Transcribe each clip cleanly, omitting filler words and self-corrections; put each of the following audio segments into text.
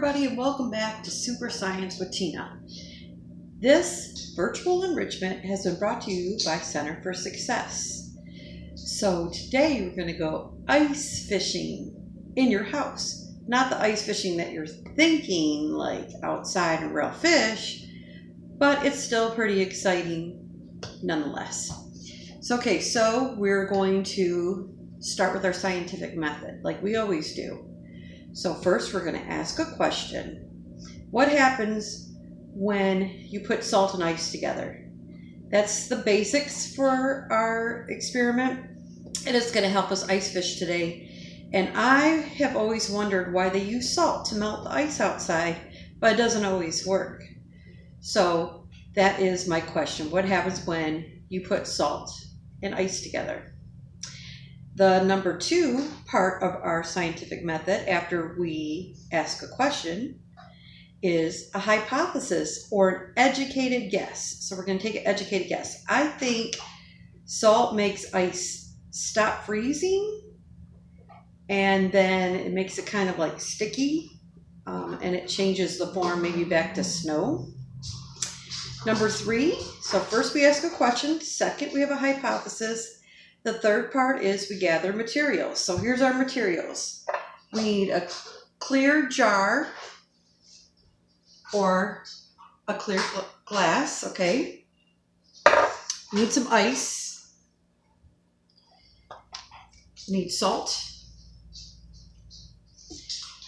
everybody, and welcome back to Super Science with Tina. This virtual enrichment has been brought to you by Center for Success. So today we're going to go ice fishing in your house. Not the ice fishing that you're thinking, like outside and real fish, but it's still pretty exciting nonetheless. So we're going to start with our scientific method, like we always do. So first we're going to ask a question. What happens when you put salt and ice together? That's the basics for our experiment, and it's going to help us ice fish today. And I have always wondered why they use salt to melt the ice outside, but it doesn't always work. So that is my question. What happens when you put salt and ice together? The number 2 part of our scientific method, after we ask a question, is a hypothesis or an educated guess. So we're going to take an educated guess. I think salt makes ice stop freezing, and then it makes it kind of like sticky, and it changes the form maybe back to snow. Number 3, so first we ask a question. Second, we have a hypothesis. The third part is we gather materials. So here's our materials. We need a clear jar or a clear glass, okay? We need some ice. We need salt.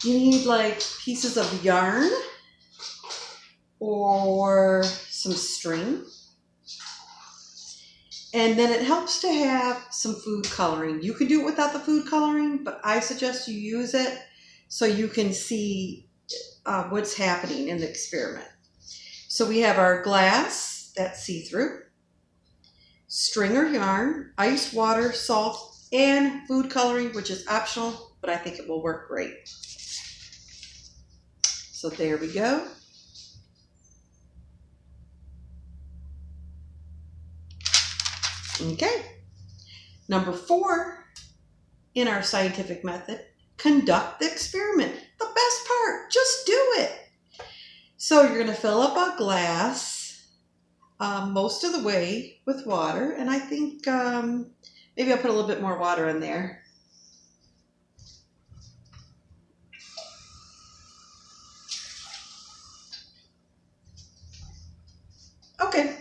You need like pieces of yarn or some string. And then it helps to have some food coloring. You can do it without the food coloring, but I suggest you use it so you can see what's happening in the experiment. So we have our glass that's see-through, string or yarn, ice, water, salt, and food coloring, which is optional, but I think it will work great. So there we go. Okay, number 4 in our scientific method, conduct the experiment. The best part, just do it. So you're going to fill up a glass most of the way with water, and I think maybe I'll put a little bit more water in there. Okay,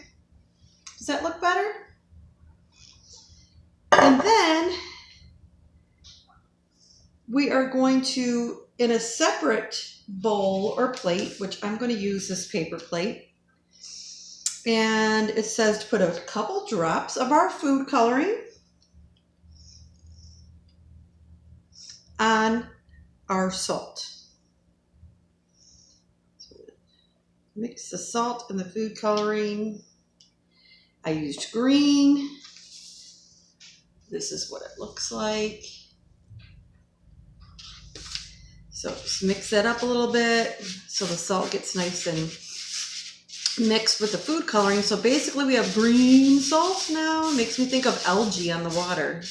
does that look better? And then we are going to, in a separate bowl or plate, which I'm going to use this paper plate, and it says to put a couple drops of our food coloring on our salt. So mix the salt and the food coloring. I used green. This is what it looks like. So just mix that up a little bit so the salt gets nice and mixed with the food coloring. So basically we have green salt now. It makes me think of algae on the water.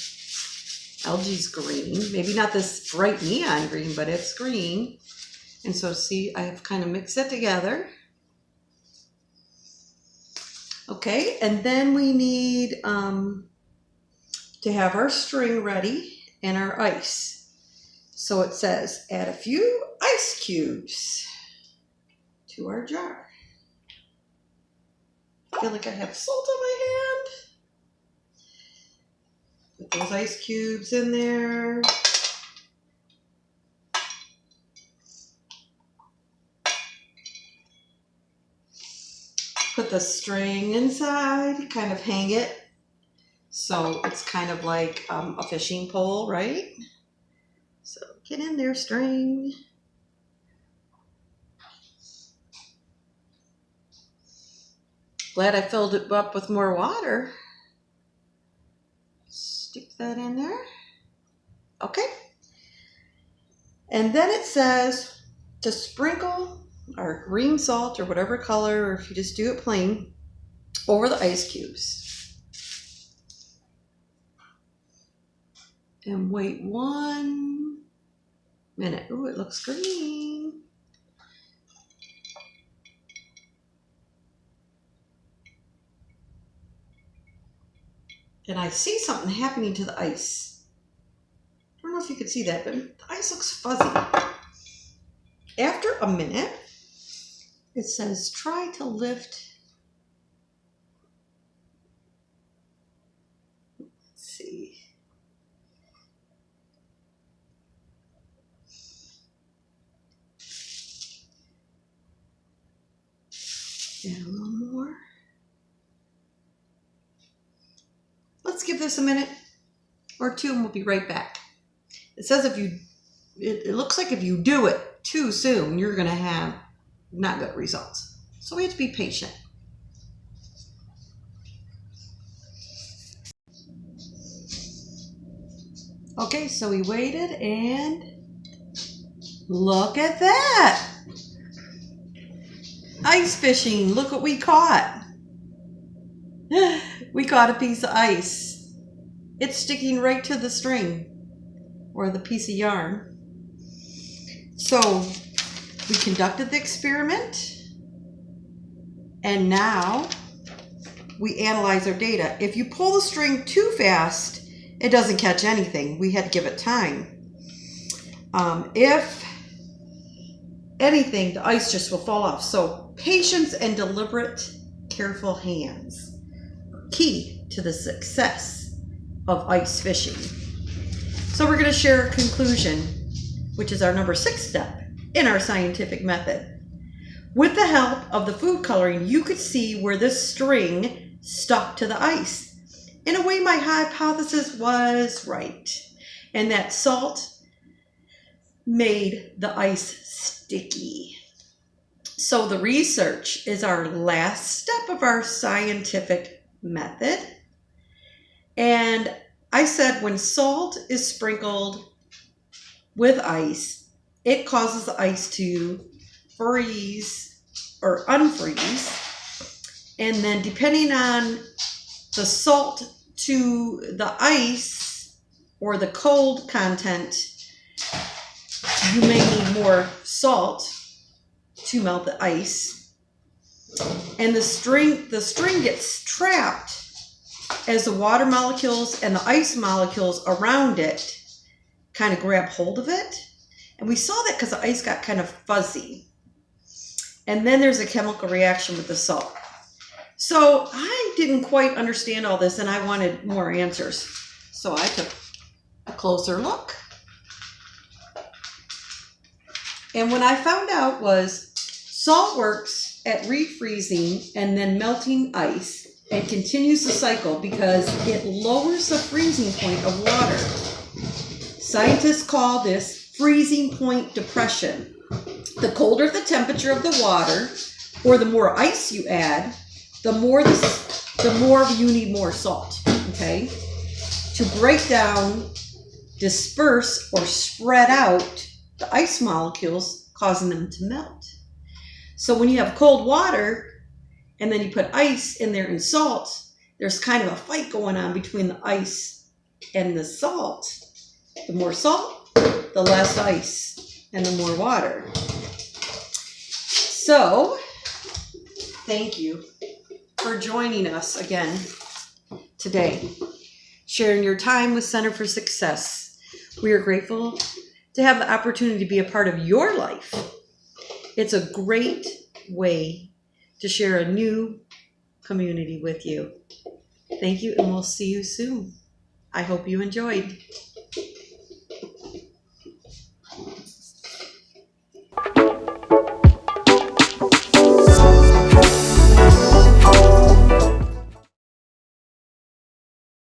Algae's green. Maybe not this bright neon green, but it's green. And so see, I've kind of mixed it together. Okay, and then we need to have our string ready and our ice. So it says, add a few ice cubes to our jar. I feel like I have salt on my hand. Put those ice cubes in there. Put the string inside, kind of hang it. So it's kind of like a fishing pole, right? So get in there, string. Glad I filled it up with more water. Stick that in there. Okay. And then it says to sprinkle our green salt or whatever color, or if you just do it plain, over the ice cubes. And wait 1 minute. Ooh, it looks green. And I see something happening to the ice. I don't know if you can see that, but the ice looks fuzzy. After a minute, it says try to lift. Let's see. And a little more. Let's give this a minute or two and we'll be right back. It says it looks like if you do it too soon, you're going to have not good results. So we have to be patient. Okay, so we waited and look at that. Ice fishing. Look what we caught. We caught a piece of ice. It's sticking right to the string or the piece of yarn. So we conducted the experiment and now we analyze our data. If you pull the string too fast, it doesn't catch anything. We had to give it time. If anything, the ice just will fall off. So patience and deliberate, careful hands are key to the success of ice fishing. So we're going to share a conclusion, which is our number 6 step in our scientific method. With the help of the food coloring, you could see where this string stuck to the ice. In a way, my hypothesis was right, and that salt made the ice sticky. So the research is our last step of our scientific method. And I said when salt is sprinkled with ice, it causes the ice to freeze or unfreeze. And then depending on the salt to the ice or the cold content, you may need more salt to melt the ice. And the string gets trapped as the water molecules and the ice molecules around it kind of grab hold of it. And we saw that because the ice got kind of fuzzy. And then there's a chemical reaction with the salt. So I didn't quite understand all this and I wanted more answers. So I took a closer look. And what I found out was salt works at refreezing and then melting ice and continues the cycle because it lowers the freezing point of water. Scientists call this freezing point depression. The colder the temperature of the water, or the more ice you add, the more you need more salt, okay? To break down, disperse, or spread out the ice molecules, causing them to melt. So when you have cold water, and then you put ice in there and salt, there's kind of a fight going on between the ice and the salt. The more salt, the less ice, and the more water. So, thank you for joining us again today, sharing your time with Center for Success. We are grateful to have the opportunity to be a part of your life. It's a great way to share a new community with you. Thank you, and we'll see you soon. I hope you enjoyed.